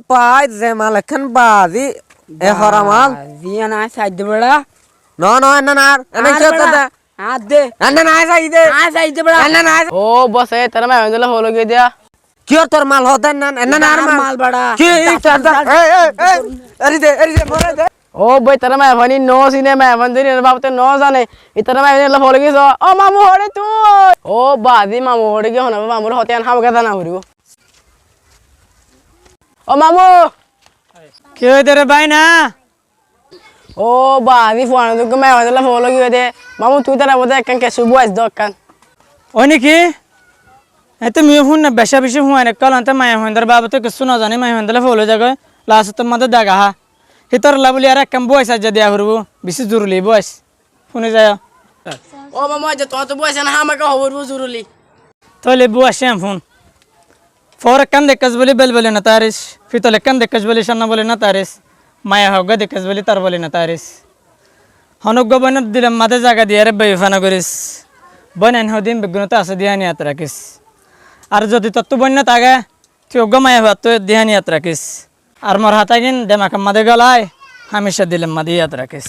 পাই যে মাল এখন বাজি এ হরা মাল জিয়া না সাইড দে বড়া না এন্না না এনে কি কথা হাত দে এন্না না সাই দে সাইড দে বড়া এন্না না ও বস এ তারা মাই হইলে হলো গিয়ে দিয়া কি তোর মাল হতেন না এন্না না আর মাল বড়া কি আরে দে মরে দে ও বই তারা মাই ভানি নো সিনে মাই ভান দিন বাবতে নো জানে ইতারা মাই হইলে হলো গিয়ে ও মামু হড়ে তুই ও বাদি মামু হড়ে গিয়ে হনা মামুর হতে আন হাম কথা না হরিব ও মামু কি হইতে রে ভাই না ও বাদি ফোন তো মাই হইলে হলো গিয়ে দে মামু তুই তারা বতে একখান কেসু বয়স দক্কান ওই নাকি এত মিও ফোন না বেশা বেশি হুয়াই না কাল আনতে মায়া হইন্দার বাবা তো কিছু না জানি মায়া হইন্দালে ফলো জায়গায় লাস্ট তো মাদে দাগা হা হিতর লাবলি আর একখান বয়স আজ দিয়া করবো বেশি জরুরি বয়স শুনে যায় ও মামু আজ তো তো বয়স না আমাকে হবর জরুরি তাহলে বয়স ফোন ফোর একখান দেখাস বলি বেল বলে না তারিস ফিতল একখান দেখাস বলি সান্না বলে না তারিস মায়া হগা দেখাস বলি তার বলি না তারিস হনুজ্ঞ বইনত দিলাম মাদে জায়গা দিয়ে রে বেফানা করিস বইন হদিন বেগুনতে আছে দিহানিয়াত রাখিস আর যদি তত্ত্ব বন্য তাগে তুই অজ্ঞ মায়া ভাত তুই দিহানিয়াত রাখিস আর মোর হাতাগিন দেমাকাম মাদে গলায় হামেশা দিলাম মাদে ইয়াত রাখিস